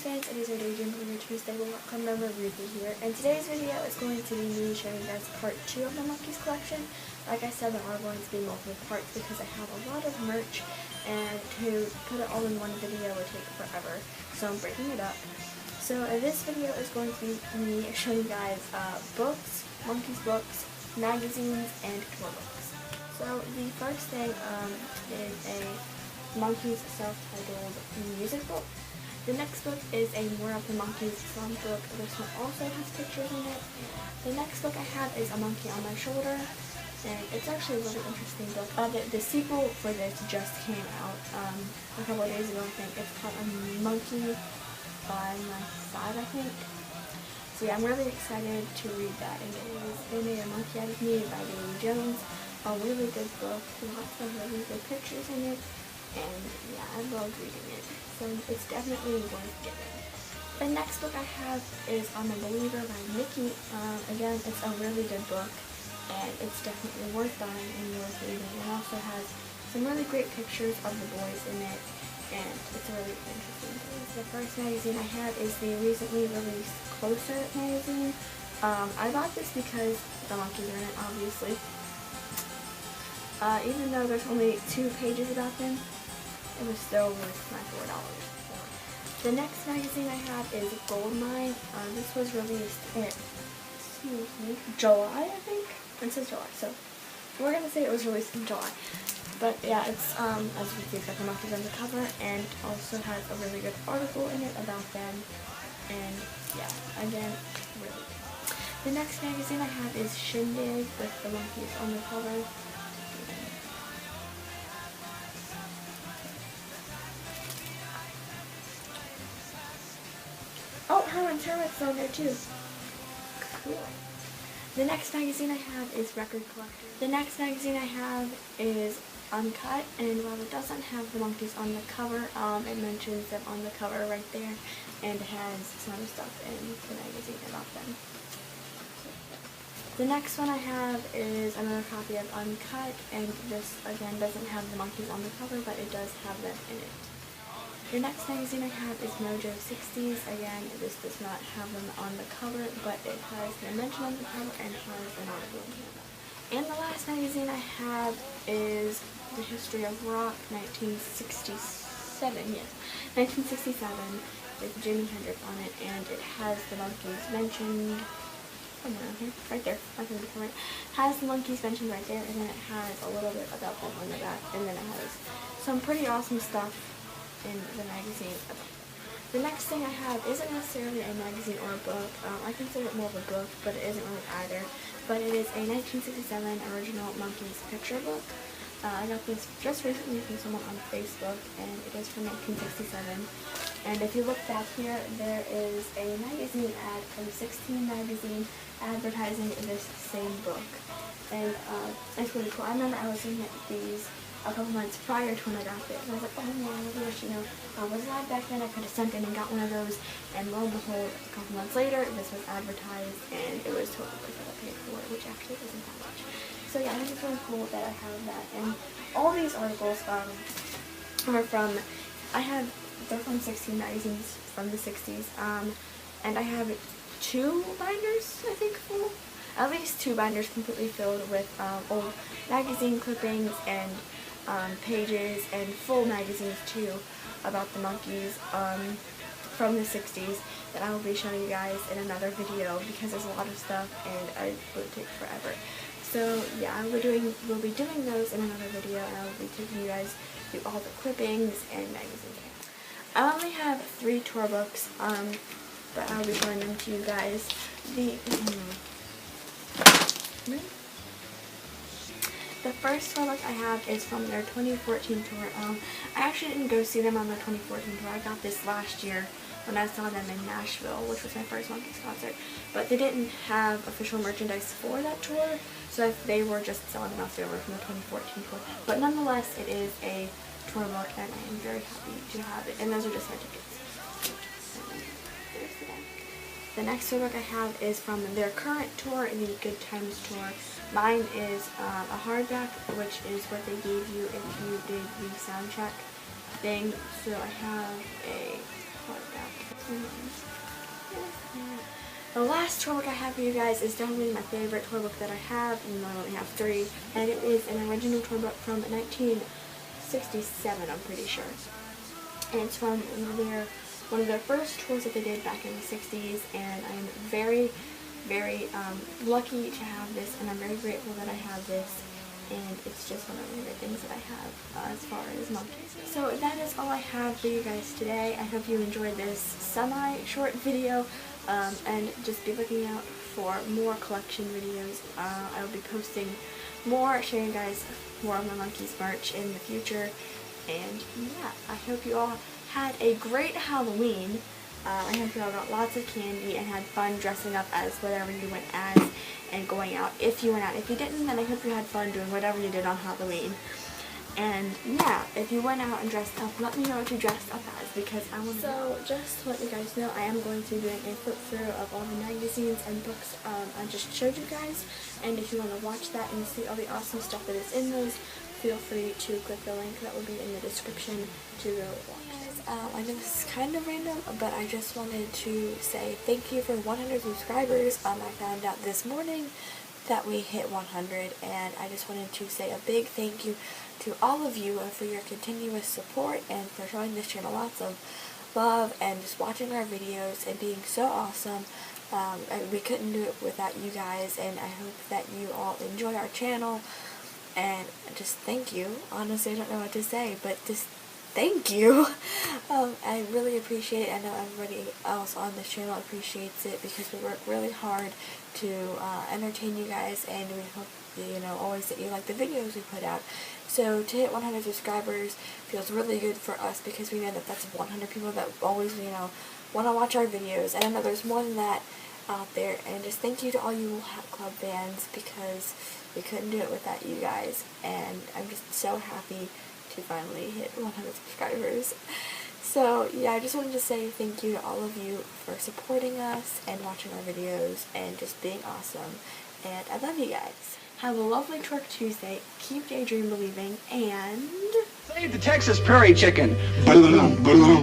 fans, it is your Daydream Stable.com member Ruthie here, and today's video is going to be me showing you guys part 2 of my Monkees collection. Like I said, there are going to be multiple parts because I have a lot of merch, and to put it all in one video would take forever, so I'm breaking it up. So this video is going to be me showing you guys books, Monkees books, magazines, and tour books. So the first thing is a Monkees self-titled music book. The next book is a More of the Monkees song book. This one also has pictures in it. The next book I have is A Monkey on My Shoulder, and it's actually a really interesting book. The sequel for this just came out a couple of days ago, I think. It's called A Monkey by My Side, I think. So yeah, I'm really excited to read that, and it is They Made a Monkey Out of Me by Daydream Jones. A really good book, lots of really good pictures in it. And yeah, I love reading it, so it's definitely worth getting. The next book I have is I'm a Believer by Mickey. Again, it's a really good book, and it's definitely worth buying and worth reading. It also has some really great pictures of the boys in it, and it's a really interesting thing. The first magazine I have is the recently released Closer magazine. I bought this because the Monkees are in it, obviously. Even though there's only 2 pages about them, it was still worth my $4. So. The next magazine I have is Goldmine. This was released in, July, I think? It says July, so we're going to say it was released in July. But yeah, it's, as you can see, it's got the Monkees on the cover, and also has a really good article in it about them. And yeah, again, really good. The next magazine I have is Shindig with the Monkees on the cover. Oh, Hermit's on there too. Cool. The next magazine I have is Record Collector. The next magazine I have is Uncut, and while it doesn't have the Monkees on the cover, it mentions them on the cover right there, and it has some stuff in the magazine about them. The next one I have is another copy of Uncut, and this again doesn't have the Monkees on the cover, but it does have them in it. The next magazine I have is Mojo 60s. Again, this does not have them on the cover, but it has their mention on the cover and has an article in here. And the last magazine I have is The History of Rock, 1967, yes, 1967, with Jimi Hendrix on it, and it has the Monkees mentioned somewhere on here, right there, I think it's right. Has the Monkees mentioned right there, and then it has a little bit about them on the back, and then it has some pretty awesome stuff in the magazine. The next thing I have isn't necessarily a magazine or a book. I consider it more of a book, but it isn't really either. But it is a 1967 original Monkees picture book. I got this just recently from someone on Facebook, and it is from 1967. And if you look back here, there is a magazine ad from 16 magazine advertising this same book. And it's really cool. I remember I was looking at these a couple months prior to when I got this. And I was like, oh man, I wish, I was alive back then, I could have sent in and got one of those. And lo and behold, a couple months later, this was advertised, and it was totally worth what I paid for it, which actually isn't that much. So yeah, I think it's really cool that I have that. And all these articles are from, they're from 16 magazines from the 60s. And I have 2 binders, I think, full. At least 2 binders completely filled with old magazine clippings and pages, and full magazines too about the Monkees from the 60s that I will be showing you guys in another video, because there's a lot of stuff and it would take forever. So yeah, we'll be doing those in another video, and I will be taking you guys through all the clippings and magazines. I only have 3 tour books, but I'll be showing them to you guys. The first tour book I have is from their 2014 tour. I actually didn't go see them on their 2014 tour. I got this last year when I saw them in Nashville, which was my first Monkees concert. But they didn't have official merchandise for that tour, so they were just selling them left over from the 2014 tour. But nonetheless, it is a tour book, and I am very happy to have it. And those are just my tickets. There's the back. The next tour book I have is from their current tour, the Good Times tour. Mine is a hardback, which is what they gave you if you did the sound check thing. So I have a hardback. The last tour book I have for you guys is definitely my favorite tour book that I have, even though I only have 3, and it is an original tour book from 1967, I'm pretty sure. And it's from one of their first tours that they did back in the 60s, and I'm very, very lucky to have this, and I'm very grateful that I have this, and it's just one of the favorite things that I have as far as Monkees. So that is all I have for you guys today. I hope you enjoyed this semi-short video, and just be looking out for more collection videos. I will be posting more, showing you guys more of my Monkees merch in the future, and yeah, I hope you all had a great Halloween. I hope you all got lots of candy and had fun dressing up as whatever you went as and going out if you went out. If you didn't, then I hope you had fun doing whatever you did on Halloween. And yeah, if you went out and dressed up, let me know what you dressed up as, because I want to know. So just to let you guys know, I am going to be doing a flip through of all the magazines and books I just showed you guys, and if you want to watch that and see all the awesome stuff that is in those, feel free to click the link that will be in the description to go watch. I know this is kind of random, but I just wanted to say thank you for 100 subscribers. I found out this morning that we hit 100, and I just wanted to say a big thank you to all of you for your continuous support and for showing this channel lots of love and just watching our videos and being so awesome. And we couldn't do it without you guys, and I hope that you all enjoy our channel, and just thank you. Honestly, I don't know what to say, but just thank you. I really appreciate it. I know everybody else on this channel appreciates it, because we work really hard to entertain you guys, and we hope always that you like the videos we put out. So to hit 100 subscribers feels really good for us, because we know that that's 100 people that always want to watch our videos, and I know there's more than that out there. And just thank you to all you Hat Club fans, because we couldn't do it without you guys, and I'm just so happy to finally hit 100 subscribers. So yeah, I just wanted to say thank you to all of you for supporting us and watching our videos and just being awesome, and I love you guys. Have a lovely Twerk Tuesday, keep Daydream believing, and save the Texas Prairie Chicken.